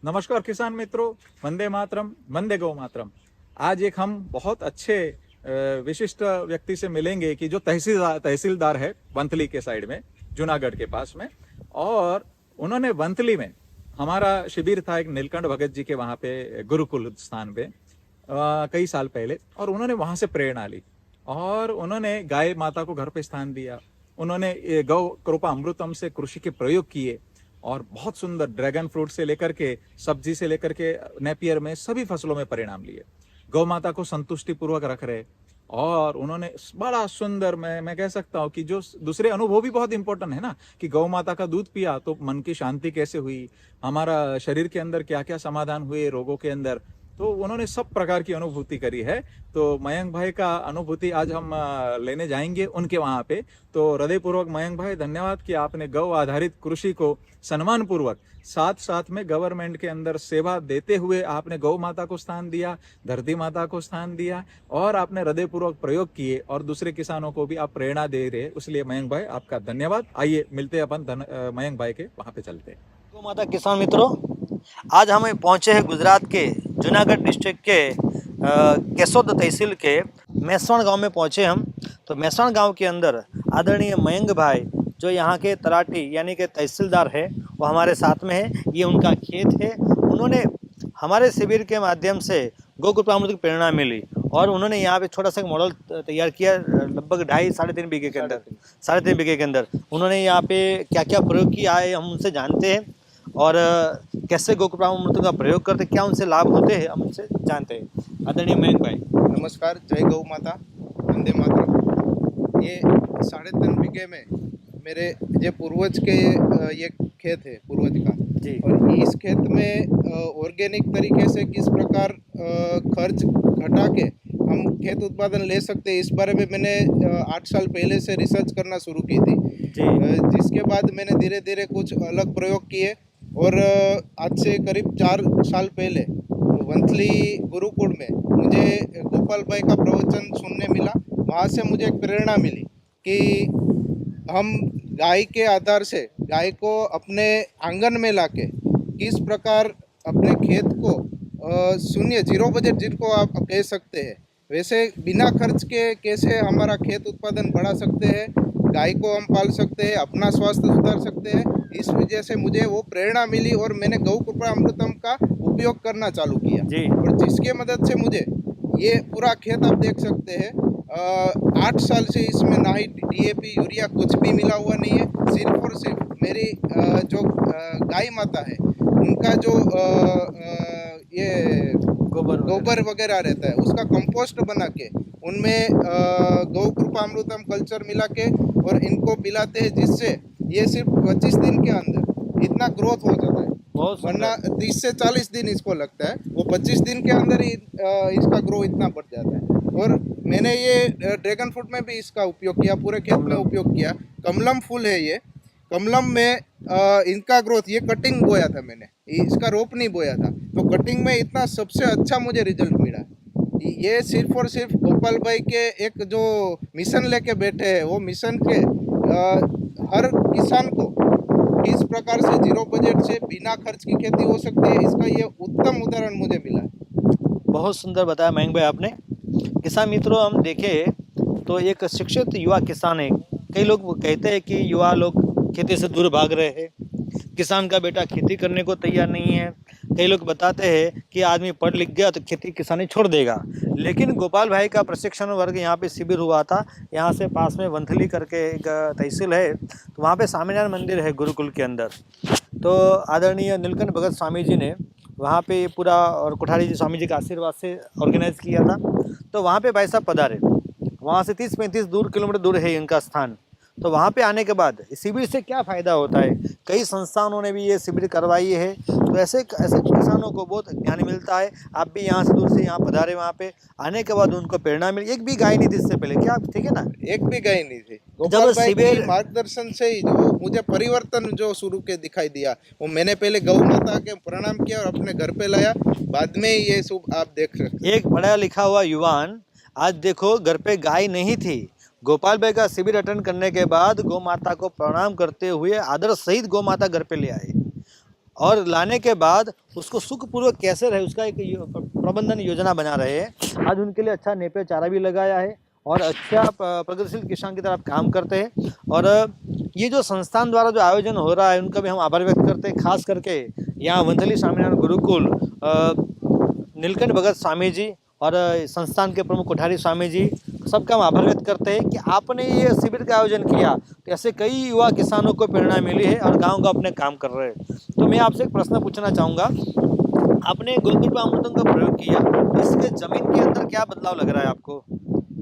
नमस्कार किसान मित्रों, वंदे मातरम, वंदे गौ मातरम। आज एक हम बहुत अच्छे विशिष्ट व्यक्ति से मिलेंगे कि जो तहसीलदार है वंथली के साइड में, जूनागढ़ के पास में। और उन्होंने वंथली में हमारा शिविर था एक नीलकंठ भगत जी के वहाँ पे गुरुकुल स्थान पे कई साल पहले, और उन्होंने वहाँ से प्रेरणा ली और उन्होंने गाय माता को घर पे स्थान दिया। उन्होंने गौ कृपा अमृतम से कृषि के प्रयोग किए और बहुत सुंदर ड्रैगन फ्रूट से लेकर के सब्जी से लेकर के नेपियर में सभी फसलों में परिणाम लिए। गौ माता को संतुष्टि पूर्वक रख रहे और उन्होंने बड़ा सुंदर, मैं कह सकता हूँ कि जो दूसरे अनुभव भी बहुत इंपॉर्टेंट है ना, कि गौ माता का दूध पिया तो मन की शांति कैसे हुई, हमारा शरीर के अंदर क्या क्या समाधान हुए रोगों के अंदर, तो उन्होंने सब प्रकार की अनुभूति करी है। तो मयंक भाई का अनुभूति आज हम लेने जाएंगे उनके वहां पे। तो हृदयपूर्वक मयंक भाई धन्यवाद कि आपने गौ आधारित कृषि को सम्मान पूर्वक साथ साथ में गवर्नमेंट के अंदर सेवा देते हुए आपने गौ माता को स्थान दिया, धरती माता को स्थान दिया और आपने हृदयपूर्वक प्रयोग किए और दूसरे किसानों को भी आप प्रेरणा दे रहे। इसलिए मयंक भाई आपका धन्यवाद। आइए मिलते हैं अपन मयंक भाई के वहां पे चलते हैं। गौ माता किसान मित्रों, आज हम पहुंचे हैं गुजरात के जूनागढ़ डिस्ट्रिक्ट के केसोद तहसील के मेसवाण गांव में पहुंचे हम। तो मेसवाण गांव के अंदर आदरणीय मयंक भाई जो यहाँ के तलाटी यानी कि तहसीलदार है वो हमारे साथ में है। ये उनका खेत है। उन्होंने हमारे शिविर के माध्यम से गौ कृपा अमृत की प्रेरणा मिली और उन्होंने यहाँ पे छोटा सा मॉडल तैयार किया, लगभग 2.5-3.5 बीघे के अंदर, 3.5 बीघे के अंदर उन्होंने यहाँ पे क्या क्या प्रयोग किया है हम उनसे जानते हैं और कैसे गौ कृपा अमृत का प्रयोग करते, क्या उनसे लाभ होते हैं, हम उनसे जानते हैं। आदरणीय मयंक भाई, नमस्कार, जय गौ माता, वंदे मातरम। ये 3.5 बीघे में मेरे ये पूर्वज के ये खेत है पूर्वज का जी। और इस खेत में ऑर्गेनिक तरीके से किस प्रकार खर्च घटा के हम खेत उत्पादन ले सकते हैं, इस बारे में मैंने 8 साल पहले से रिसर्च करना शुरू की थी। जिसके बाद मैंने धीरे धीरे कुछ अलग प्रयोग किए और आज से करीब 4 साल पहले वंथली गुरुकुल में मुझे गोपाल भाई का प्रवचन सुनने मिला। वहाँ से मुझे एक प्रेरणा मिली कि हम गाय के आधार से गाय को अपने आंगन में लाके किस प्रकार अपने खेत को शून्य जीरो बजट जिनको आप कह सकते हैं, वैसे बिना खर्च के कैसे हमारा खेत उत्पादन बढ़ा सकते हैं, गाय को हम पाल सकते हैं, अपना स्वास्थ्य सुधार सकते हैं। इस वजह से मुझे वो प्रेरणा मिली और मैंने गौ कृपा अमृतम का उपयोग करना चालू किया जी। और जिसके मदद से मुझे ये पूरा खेत आप देख सकते हैं 8 साल से इसमें ना ही DAP यूरिया कुछ भी मिला हुआ नहीं है। सिर्फ और सिर्फ मेरी जो गाय माता है उनका जो ये गोबर वगैरह रहता है उसका कंपोस्ट बना के उनमें गौ कृपा अमृतम कल्चर मिला के और इनको पिलाते हैं, जिससे ये सिर्फ 25 दिन के अंदर इतना ग्रोथ हो जाता है। वरना 30 से 40 दिन इसको लगता है, वो 25 दिन के अंदर ही इसका ग्रो इतना बढ़ जाता है। और मैंने ये ड्रैगन फ्रूट में भी इसका उपयोग किया, पूरे खेत में उपयोग किया। कमलम फूल है ये, कमलम में इनका ग्रोथ, ये कटिंग बोया था मैंने, इसका रोप नहीं बोया था, तो कटिंग में इतना सबसे अच्छा मुझे रिजल्ट मिला। ये सिर्फ और सिर्फ गोपाल भाई के एक जो मिशन लेके बैठे हैं, वो मिशन के हर किसान को किस प्रकार से जीरो बजट से बिना खर्च की खेती हो सकती है, इसका ये उत्तम उदाहरण मुझे मिला। बहुत सुंदर बताया मयंक भाई आपने। किसान मित्रों, हम देखें तो एक शिक्षित युवा किसान है। कई लोग कहते हैं कि युवा लोग खेती से दूर भाग रहे हैं, किसान का बेटा खेती करने को तैयार नहीं है। कई लोग बताते हैं कि आदमी पढ़ लिख गया तो खेती किसानी छोड़ देगा। लेकिन गोपाल भाई का प्रशिक्षण वर्ग यहाँ पे शिविर हुआ था। यहाँ से पास में वंथली करके एक तहसील है, तो वहाँ पे स्वामीनारायण मंदिर है गुरुकुल के अंदर। तो आदरणीय नीलकंठ भगत स्वामी जी ने वहाँ पे पूरा, और कोठारी जी स्वामी जी के आशीर्वाद से ऑर्गेनाइज किया था। तो वहाँ पे भाई साहब पधारे, वहाँ से 30-35 किलोमीटर दूर है इनका स्थान। तो वहाँ पे आने के बाद शिविर से क्या फ़ायदा होता है, कई संस्थानों ने भी ये शिविर करवाई है। तो ऐसे ऐसे किसानों को बहुत ज्ञान मिलता है। आप भी यहाँ से दूर से यहाँ पधारे, वहाँ पे आने के बाद उनको प्रेरणा मिली। एक भी गाय नहीं थी इससे पहले, क्या ठीक है ना? एक भी गाय नहीं थी। गोपाल भाई के मार्गदर्शन से ही जो मुझे परिवर्तन जो शुरू के दिखाई दिया, वो मैंने पहले गौ माता के प्रणाम किया और अपने घर पे लाया, बाद में ये सब आप देख सकते। एक पढ़ा लिखा हुआ युवान आज देखो घर पे गाय नहीं थी, गोपाल भाई का शिविर अटेंड करने के बाद गौ माता को प्रणाम करते हुए आदर सहित गौ माता घर पे ले आए। और लाने के बाद उसको सुखपूर्वक कैसे रहे उसका एक प्रबंधन योजना बना रहे हैं। आज उनके लिए अच्छा नेपियर चारा भी लगाया है और अच्छा प्रगतिशील किसान की तरह आप काम करते हैं। और ये जो संस्थान द्वारा जो आयोजन हो रहा है उनका भी हम आभार व्यक्त करते हैं। खास करके यहाँ वंथली स्वामीनारायण गुरुकुल नीलकंठ भगत स्वामी जी और संस्थान के प्रमुख कोठारी स्वामी जी सबका हम आभार व्यक्त करते हैं कि आपने ये शिविर का आयोजन किया तो ऐसे कई युवा किसानों को प्रेरणा मिली है और गांव का अपने काम कर रहे हैं। तो मैं आपसे एक प्रश्न पूछना चाहूँगा, आपने गोकुल अमृतम का प्रयोग किया तो इसके जमीन के अंदर क्या बदलाव लग रहा है आपको?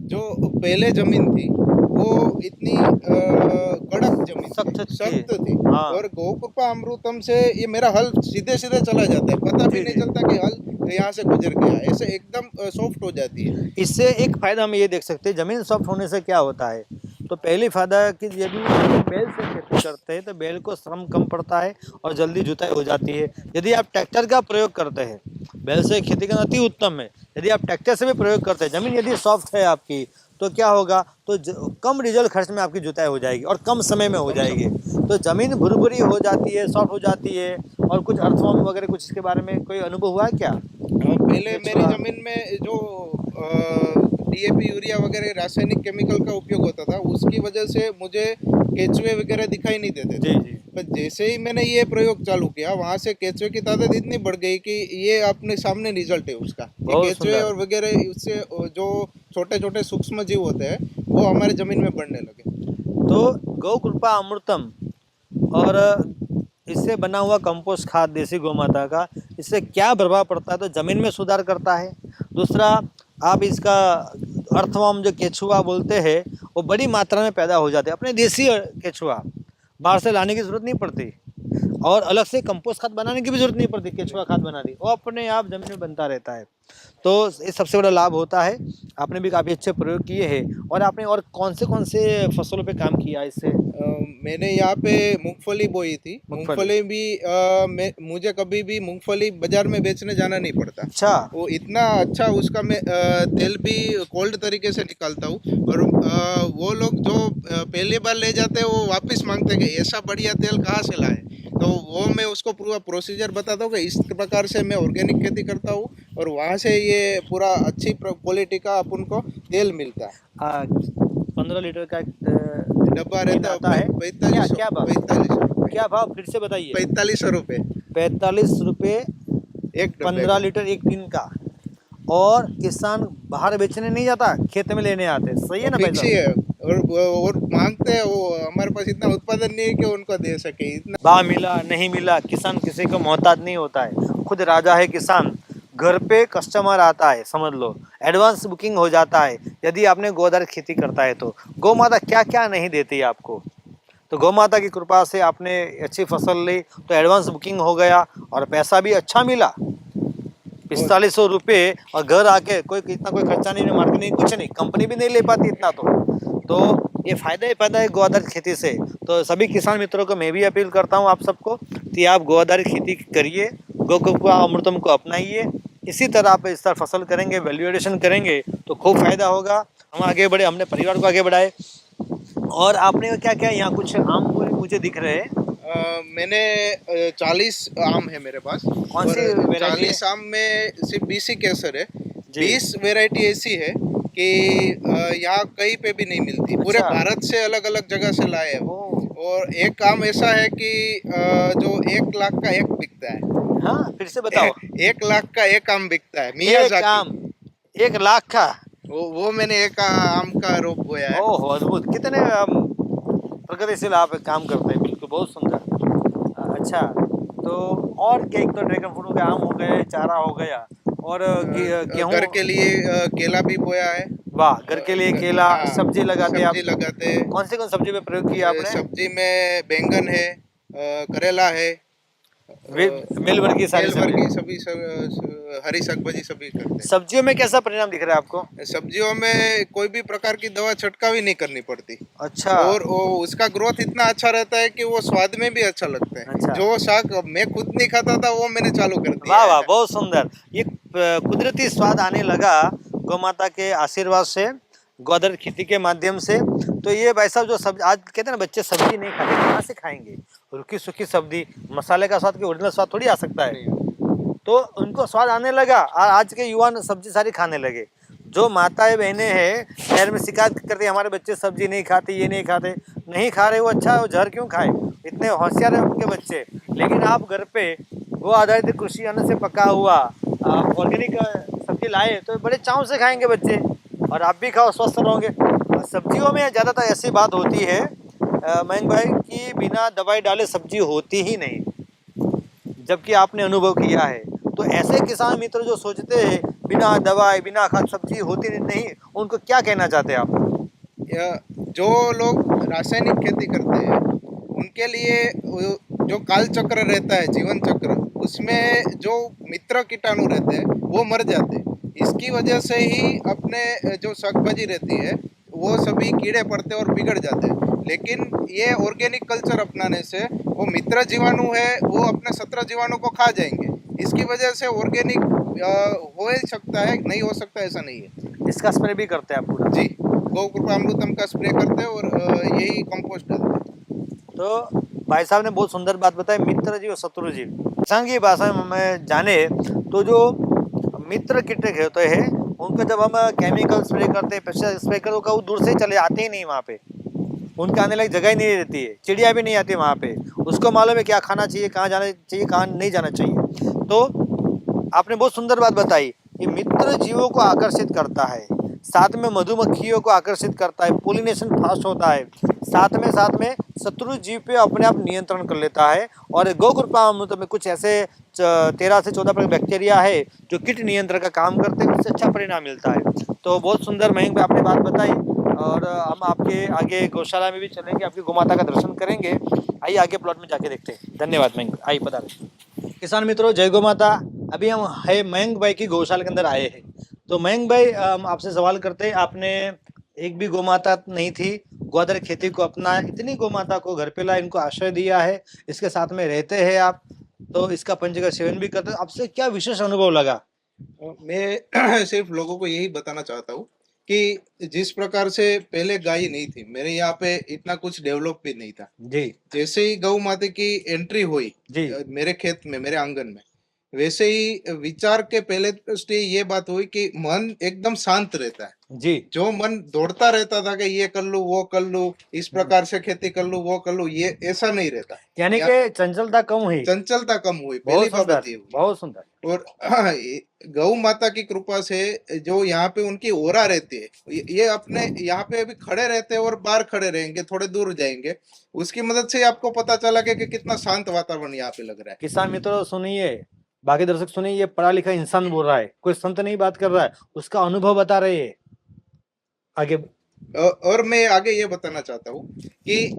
जो पहले जमीन थी वो इतनी कड़क जमीन सख्त थी। हाँ। और गोकृपा अमृतम से ये मेरा हल सीधे सीधे चला जाता है, पता भी जी, नहीं जी। चलता कि हल यहाँ से गुजर गया, ऐसे एकदम सॉफ्ट हो जाती है। इससे एक फायदा हम ये देख सकते हैं, जमीन सॉफ्ट होने से क्या होता है। तो पहली फायदा है कि यदि बैल से खेती करते हैं तो बैल को श्रम कम पड़ता है और जल्दी जुताई हो जाती है। यदि आप ट्रैक्टर का प्रयोग करते हैं, बैल से खेती करना अति उत्तम है। यदि आप ट्रैक्टर से भी प्रयोग करते हैं, जमीन यदि सॉफ्ट है आपकी तो क्या होगा, तो कम डीजल खर्च में आपकी जुताई हो जाएगी और कम समय में हो जाएगी। तो जमीन भुरभुरी हो जाती है, सॉफ्ट हो जाती है। और कुछ अर्थफॉर्म वगैरह कुछ इसके बारे में कोई अनुभव हुआ है क्या? पहले मेरी जमीन में जो डीएपी यूरिया वगैरह रासायनिक केमिकल का उपयोग होता था उसकी वजह से मुझे केचुए वगैरह दिखाई नहीं देते थे। जी जी। पर जैसे ही मैंने ये प्रयोग चालू किया वहां से केचुए की तादाद इतनी बढ़ गई कि ये अपने सामने रिजल्ट है उसका। ये बहुत केचुए सुंदर। और वगैरह उससे जो छोटे छोटे सूक्ष्म जीव होते हैं वो हमारे जमीन में बढ़ने लगे। तो गौ कृपा अमृतम और इससे बना हुआ कंपोस्ट खाद देसी गौ माता का, इससे क्या प्रभाव पड़ता है? तो ज़मीन में सुधार करता है। दूसरा, आप इसका अर्थवर्म जो केचुआ बोलते हैं वो बड़ी मात्रा में पैदा हो जाते हैं। अपने देसी केचुआ बाहर से लाने की ज़रूरत नहीं पड़ती और अलग से कंपोस्ट खाद बनाने की भी ज़रूरत नहीं पड़ती। केचुआ खाद बना दी वो अपने आप ज़मीन में बनता रहता है। तो ये सबसे बड़ा लाभ होता है। आपने भी काफ़ी अच्छे प्रयोग किए हैं। और आपने और कौन से फसलों पे काम किया इससे? मैंने यहाँ पे मूंगफली बोई थी। मूंगफली। मूंगफली भी मुझे कभी भी मूंगफली बाजार में बेचने जाना नहीं पड़ता। अच्छा। वो इतना अच्छा उसका मैं तेल भी कोल्ड तरीके से निकालता हूँ। और वो लोग जो पहली बार ले जाते हैं वो वापस मांगते हैं कि ऐसा बढ़िया तेल कहाँ से लाए। तो वो मैं उसको पूरा प्रोसीजर बताता हूँ कि इस प्रकार से मैं ऑर्गेनिक खेती करता हूँ और वहाँ से ये पूरा अच्छी क्वालिटी का अपन को तेल मिलता है। 15 लीटर का डब्बा रहता आता है। क्या भाव? 45 क्या भाव फिर से बताइए? 4500 रुपये 45 रुपये एक डब्बे 15 का। लीटर एक दिन का। और किसान बाहर बेचने नहीं जाता, खेत में लेने आते। सही है ना भाई फिक्स ही साहब? है। और मांगते हैं, वो हमारे पास इतना उत्पादन नहीं है कि उनको दे सके इतना। भाव मिला नहीं मिला, किसान किसी को मोहताज नहीं होता है, खुद राजा है किसान। घर पे कस्टमर आता है, समझ लो एडवांस बुकिंग हो जाता है यदि आपने गोदार खेती करता है तो। गौ माता क्या क्या नहीं देती है आपको। तो गौ माता की कृपा से आपने अच्छी फसल ली तो एडवांस बुकिंग हो गया और पैसा भी अच्छा मिला 4500 रुपये। और घर आके कोई इतना कोई खर्चा नहीं, मार्केटिंग कुछ नहीं, कंपनी भी नहीं ले पाती इतना। तो ये फायदा ही फायदा है गौ आधारित खेती से। तो सभी किसान मित्रों को मैं भी अपील करता हूँ आप सबको कि आप गौ आधारित खेती करिए, गौ कृपा अमृतम को अपनाइए। इसी तरह आप इस तरह फसल करेंगे, वैल्यू एडिशन करेंगे तो खूब फायदा होगा। हम आगे बढ़े, हमने परिवार को आगे बढ़ाए। और आपने क्या क्या यहाँ कुछ आम मुझे दिख रहे हैं? मैंने 40 आम है मेरे पास। कौन सी और वैरायटी? 40 आम में सिर्फ 20 ही केसर है। जी। 20 वैरायटी ऐसी है कि यहाँ कहीं पे भी नहीं मिलती। पूरे अच्छा। भारत से अलग अलग जगह से लाए हैं वो। ओह। और एक आम ऐसा है कि जो 1 लाख का एक बिकता है। हाँ फिर से बताओ। 1 लाख का एक आम बिकता है, एक मियाजाकी। आम 1 लाख का? वो मैंने एक आम का रोप बोया है। ओह अद्भुत, कितने प्रगतिशील आप काम करते हैं, बिल्कुल बहुत सुंदर। अच्छा, तो और क्या, एक तो ड्रैगन फ्रूट हो गया, आम हो गए, चारा हो गया, और गेहूँ। घर के लिए केला भी बोया है। वाह, घर के लिए केला। हाँ, सब्जी लगाते हैं आप? सब्जी लगाते हैं। कौन सब्जी में प्रयोग किया आपने? सब्जी में बैंगन है, करेला है, मेल वर्गीय सारी बेल वर्गीय सब्जी। हरी शाकभाजी सभी करते हैं। सब्जियों में कैसा परिणाम दिख रहा है आपको? सब्जियों में कोई भी प्रकार की दवा छिड़काव नहीं करनी पड़ती। अच्छा। और वो उसका ग्रोथ इतना अच्छा रहता है कि वो स्वाद में भी अच्छा लगता है। अच्छा। जो शाक मैं खुद नहीं खाता था वो मैंने चालू कर दिया। वाह वाह, बहुत सुंदर। ये कुदरती स्वाद आने लगा गौ माता के आशीर्वाद से, गौ आधारित खेती के माध्यम से। तो ये भाई साहब जो सब्जी आज कहते हैं ना बच्चे सब्जी नहीं खाते, कहाँ से खाएंगे? रुखी सूखी सब्जी, मसाले का स्वाद, के ओरिजिनल स्वाद थोड़ी आ सकता है। तो उनको स्वाद आने लगा और आज के युवा सब्जी सारी खाने लगे। जो माताएं बहनें हैं शहर में शिकायत करती हमारे बच्चे सब्जी नहीं खाते, ये नहीं खाते, नहीं खा रहे वो अच्छा, वो जहर क्यों खाए? इतने होशियार है उनके बच्चे। लेकिन आप घर पे वो आधारित कृषि अन्न से पका हुआ ऑर्गेनिक सब्जी लाए तो बड़े चाव से खाएंगे बच्चे, और आप भी खाओ, स्वस्थ रहोगे। सब्जियों में ज़्यादातर ऐसी बात होती है मयंक भाई कि बिना दवाई डाले सब्जी होती ही नहीं, जबकि आपने अनुभव किया है। तो ऐसे किसान मित्र जो सोचते हैं बिना दवाई बिना खाद सब्जी होती नहीं, उनको क्या कहना चाहते हैं आप? जो लोग रासायनिक खेती करते हैं उनके लिए जो काल चक्र रहता है, जीवन चक्र, उसमें जो मित्र कीटाणु रहते हैं वो मर जाते हैं। इसकी वजह से ही अपने जो शाकभाजी रहती है वो सभी कीड़े पड़ते और बिगड़ जाते हैं। लेकिन ये ऑर्गेनिक कल्चर अपनाने से वो मित्र जीवाणु है वो अपने 17 जीवाणु को खा जाएंगे। इसकी वजह से ऑर्गेनिक हो ही सकता है, नहीं हो सकता ऐसा नहीं है। इसका स्प्रे भी करते हैं आप पूरा? जी, गौ कृपा अमृतम का स्प्रे करते हैं और यही कंपोस्ट डालते हैं। तो भाई साहब ने बहुत सुंदर बात बताई, मित्र जीव और शत्रु जीव। किसान की भाषा में जाने तो जो मित्र कीटक होते हैं उनको जब हम केमिकल स्प्रे करते हैं, पेस्टिसाइड स्प्रे करते हैं, वो दूर से ही चले आते ही नहीं, वहाँ पे उनके आने लायक जगह ही नहीं रहती है, चिड़िया भी नहीं आती वहाँ पे। उसको मालूम है क्या खाना चाहिए, कहाँ जाना चाहिए, कहाँ नहीं जाना चाहिए। तो आपने बहुत सुंदर बात बताई, ये मित्र जीवों को आकर्षित करता है, साथ में मधुमक्खियों को आकर्षित करता है, पोलिनेशन फास्ट होता है, साथ में शत्रु जीव पे अपने आप नियंत्रण कर लेता है। और गौ कृपा अमृत में कुछ ऐसे 13 से 14 बैक्टीरिया है जो कीट नियंत्रण का काम करते हैं, उससे अच्छा परिणाम मिलता है। तो बहुत सुंदर मयंक भाई आपने बात बताई, और हम आपके आगे गौशाला में भी चलेंगे, आपकी गोमाता का दर्शन करेंगे। आइए आगे प्लॉट में जाके देखते हैं। धन्यवाद मयंक, आइए पता रहे। किसान मित्रों जय गौ माता। अभी हम है मयंक भाई की गौशाला के अंदर आए हैं। तो मयंक भाई आपसे सवाल करते हैं, आपने एक भी गोमाता नहीं थी, गौआधारित खेती को अपना, इतनी गोमाता को घर पे ला, इनको आश्रय दिया है, इसके साथ में रहते हैं आप, तो इसका पंचगव्य सेवन भी करते हैं, आपसे क्या विशेष अनुभव लगा? मैं सिर्फ लोगों को यही बताना चाहता हूँ कि जिस प्रकार से पहले गाय नहीं थी, मेरे यहाँ पे इतना कुछ डेवलप भी नहीं था। जी जैसे ही गौ माता की एंट्री हुई जी मेरे खेत में, मेरे आंगन में, वैसे ही विचार के पहले दृष्टि ये बात हुई कि मन एकदम शांत रहता है। जी जो मन दौड़ता रहता था कि ये कर लूं, वो कर लूं, इस प्रकार से खेती कर लूं, वो कर लूं, ये ऐसा नहीं रहता। यानी कि चंचलता कम हुई, चंचलता कम हुई, पहली बहुत सुंदर, बात ये हुई। बहुत सुंदर। और गौ माता की कृपा से जो यहाँ पे उनकी ओरा रहती है, ये अपने यहाँ पे अभी खड़े रहते हैं और बाहर खड़े रहेंगे, थोड़े दूर जाएंगे, उसकी मदद से आपको पता चला कि कितना शांत वातावरण यहाँ पे लग रहा है। किसान मित्रों सुनिए, बाकी दर्शक सुनिए, ये पढ़ा लिखा इंसान बोल रहा है, कोई संत नहीं बात कर रहा है, उसका अनुभव बता रहे हैं। आगे और मैं आगे ये बताना चाहता हूँ कि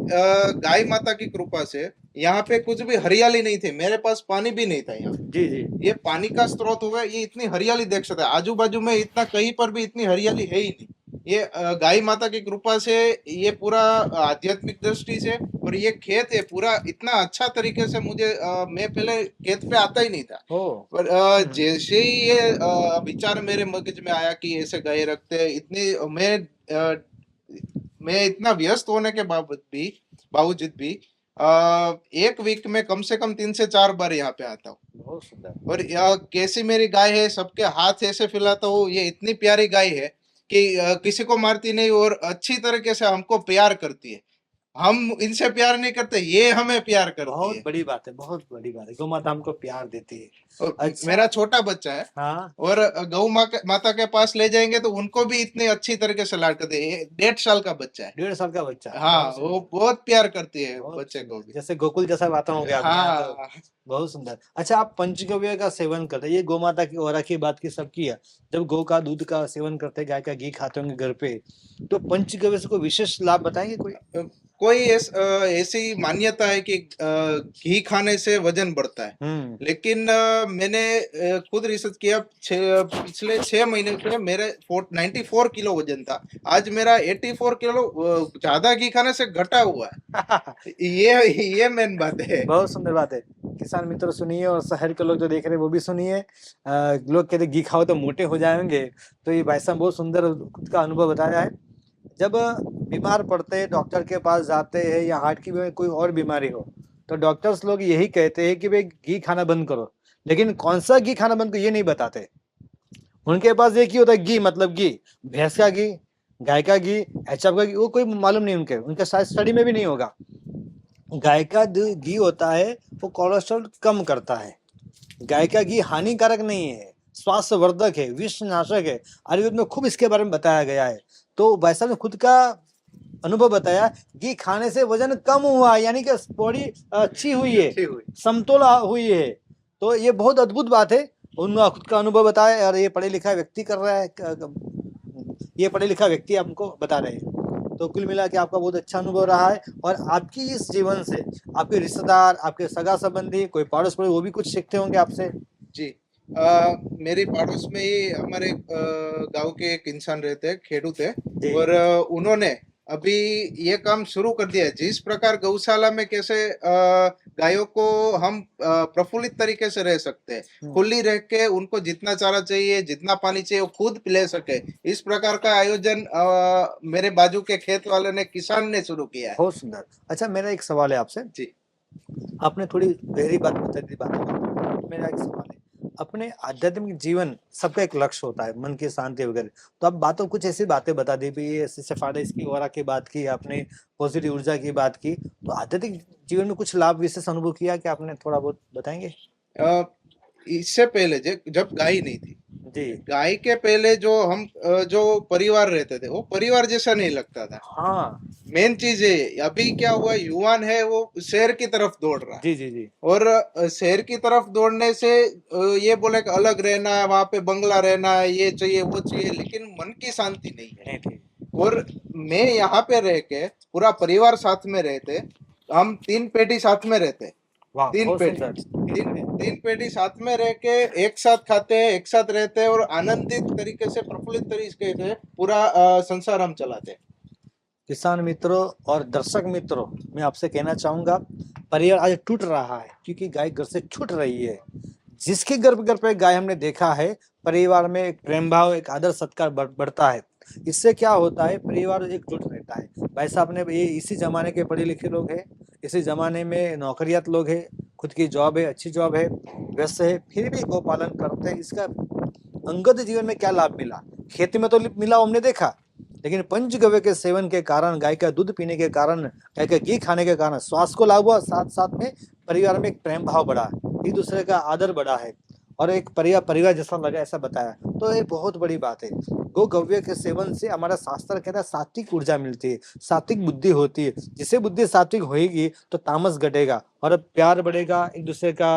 गाय माता की कृपा से यहाँ पे कुछ भी हरियाली नहीं थी, मेरे पास पानी भी नहीं था यहाँ। जी जी, ये पानी का स्रोत होगा, ये इतनी हरियाली देख सकते हैं, आजू बाजू में इतना कहीं पर भी इतनी हरियाली है ही नहीं। ये गाय माता की कृपा से ये पूरा आध्यात्मिक दृष्टि से, और ये खेत है पूरा इतना अच्छा तरीके से, मुझे मैं पहले खेत पे आता ही नहीं था। पर जैसे ही ये विचार मेरे मगज में आया कि ऐसे गाय रखते हैं, इतनी मैं इतना व्यस्त होने के बावजूद भी एक वीक में कम से कम 3 से 4 बार यहाँ पे आता हूँ। बहुत सुंदर। और कैसी मेरी गाय है, सबके हाथ ऐसे फैलाता हूँ, ये इतनी प्यारी गाय है कि किसी को मारती नहीं और अच्छी तरीके से हमको प्यार करती है। हम इनसे प्यार नहीं करते, ये हमें प्यार करती बहुत है। बड़ी बात है, बहुत बड़ी बात है, गौ माता हमको प्यार देती है। और अच्छा। मेरा छोटा बच्चा है, हाँ और गौ माता के पास ले जाएंगे तो उनको भी इतने अच्छी तरीके से लाड करते हैं। 1.5 साल का बच्चा है। 1.5 साल का बच्चा, हाँ, बहुत वो सुंदर, बहुत प्यार करती है बहुत बच्चे को सुंदर। भी। जैसे गोकुल जैसा वातावरण हो गया आपके यहाँ तो। हाँ, बहुत सुंदर। अच्छा, आप पंचगव्य का सेवन करते हैं, ये गौ माता की ओरा की बात की सब की है, जब गौ का दूध का सेवन करते हैं, गाय का घी खाते होंगे घर पे, तो पंचगव्य से कोई विशेष लाभ बताएंगे कोई? कोई ऐसी मान्यता है कि घी खाने से वजन बढ़ता है, लेकिन मैंने खुद रिसर्च किया। पिछले 6 महीने से मेरे 94 किलो वजन था, आज मेरा 84 किलो ज्यादा घी खाने से घटा हुआ है। ये मेन बात है। बहुत सुंदर बात है। किसान मित्र सुनिए, और शहर के लोग जो देख रहे हैं वो भी सुनिए। लोग कहते घी खाओ तो मोटे हो जाएंगे, तो ये भाई साहब बहुत सुंदर खुद का अनुभव बताया है। जब बीमार पड़ते हैं डॉक्टर के पास जाते हैं या हार्ट की कोई और बीमारी हो तो डॉक्टर्स लोग यही कहते हैं कि भाई घी खाना बंद करो, लेकिन कौन सा घी खाना बंद करो ये नहीं बताते। उनके पास एक ही होता है घी, मतलब घी, भैंस का घी, गाय का घी, एचएफ का घी, वो कोई मालूम नहीं उनके शायद स्टडी में भी नहीं होगा। गाय का घी होता है वो कोलेस्ट्रॉल कम करता है। गाय का घी हानिकारक नहीं है, स्वास्थ्यवर्धक है, विषनाशक है। आयुर्वेद में खूब इसके बारे में बताया गया है। तो भाई साहब ने खुद का अनुभव बताया, घी खाने से वजन कम हुआ, यानी कि बॉडी अच्छी हुई है, समतोल हुई है। तो ये बहुत अद्भुत बात है। उन्होंने खुद का अनुभव बताया और ये पढ़े लिखा व्यक्ति कर रहा है, ये पढ़े लिखा व्यक्ति आपको बता रहे हैं। तो कुल मिला के आपका बहुत अच्छा अनुभव रहा है और आपकी इस जीवन से आपके रिश्तेदार, आपके सगा संबंधी, कोई पड़ोस पड़ोस वो भी कुछ सीखते होंगे आपसे। जी। मेरे पड़ोस में ही हमारे गांव के एक इंसान रहते हैं, खेडू थे, जी। और उन्होंने अभी ये काम शुरू कर दिया है। जिस प्रकार गौशाला में कैसे गायों को हम प्रफुल्लित तरीके से रह सकते हैं, खुली रह के उनको जितना चारा चाहिए, जितना पानी चाहिए वो खुद पिला सके, इस प्रकार का आयोजन मेरे बाजू के खेत वाले ने, किसान ने शुरू किया है। बहुत सुंदर। अच्छा, मेरा एक सवाल है आपसे। जी। आपने थोड़ी गहरी बात बता दी बात। मेरा एक सवाल है, अपने आध्यात्मिक जीवन सबका एक लक्ष्य होता है, मन की शांति वगैरह। तो आप बातों कुछ ऐसी बातें बता दी भी, ऐसे सफाड़ा इसकी ओरा की बात की आपने, पॉजिटिव ऊर्जा की बात की। तो आध्यात्मिक जीवन में कुछ लाभ विशेष अनुभव किया कि आपने, थोड़ा बहुत बताएंगे। इससे पहले जब गाय नहीं थी जी। गाय के पहले जो हम जो परिवार रहते थे वो परिवार जैसा नहीं लगता था। हाँ। मेन चीज है, अभी क्या हुआ, युवान है वो शहर की तरफ दौड़ रहा है। जी जी जी। और शहर की तरफ दौड़ने से ये बोले कि अलग रहना है, वहां पे बंगला रहना है, ये चाहिए वो चाहिए, लेकिन मन की शांति नहीं है। नहीं थी। और मैं यहाँ पे रह के पूरा परिवार साथ में रहते, हम 3 पेटी साथ में रहते, वाह, 3 बहुत पेटी, सुंदर। 3 पेटी साथ में रह के एक साथ खाते हैं, एक साथ रहते हैं और आनंदित तरीके से, प्रफुल्लित तरीके से पूरा संसार हम चलाते हैं। किसान मित्रों और दर्शक मित्रों, मैं आपसे कहना चाहूंगा, परिवार आज टूट रहा है क्योंकि गाय घर से छूट रही है। जिसके घर पे गाय हमने देखा है, परिवार में एक प्रेम भाव, एक आदर सत्कार बढ़ता है। इससे क्या होता है, परिवार एकजुट रहता है। भाई साहब ने ये इसी जमाने के पढ़े लिखे लोग हैं, इसी जमाने में नौकरियात लोग हैं, खुद की जॉब है, अच्छी जॉब है, व्यस्त है, फिर भी गौपालन करते हैं। इसका अंगत जीवन में क्या लाभ मिला, खेती में तो मिला हमने देखा, लेकिन पंचगव्य के सेवन के कारण, गाय का दूध पीने के कारण, गाय का घी खाने के कारण स्वास्थ्य को लाभ हुआ, साथ साथ में परिवार में एक प्रेम भाव बढ़ा, एक दूसरे का आदर बढ़ा है और एक परिवार जैसा लगा, ऐसा बताया। तो ये बहुत बड़ी बात है। गोगव्य के सेवन से हमारा शास्त्र कहता है सात्विक ऊर्जा मिलती है, सात्विक बुद्धि होती है। जिससे बुद्धि सात्विक होगी तो तामस घटेगा और प्यार बढ़ेगा, एक दूसरे का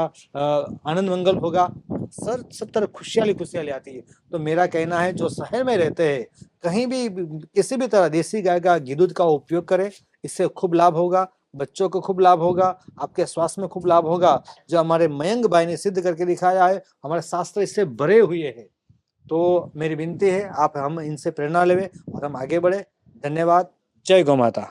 आनंद मंगल होगा, सब तरफ खुशहाली आती है। तो मेरा कहना है, जो शहर में रहते हैं, कहीं भी किसी भी तरह देसी गाय का घी दूध का उपयोग करें, इससे खूब लाभ होगा, बच्चों को खूब लाभ होगा, आपके स्वास्थ्य में खूब लाभ होगा। जो हमारे मयंक भाई ने सिद्ध करके दिखाया है, हमारे शास्त्र इससे भरे हुए हैं। तो मेरी विनती है, हम इनसे प्रेरणा लें और हम आगे बढ़े। धन्यवाद। जय गौ माता।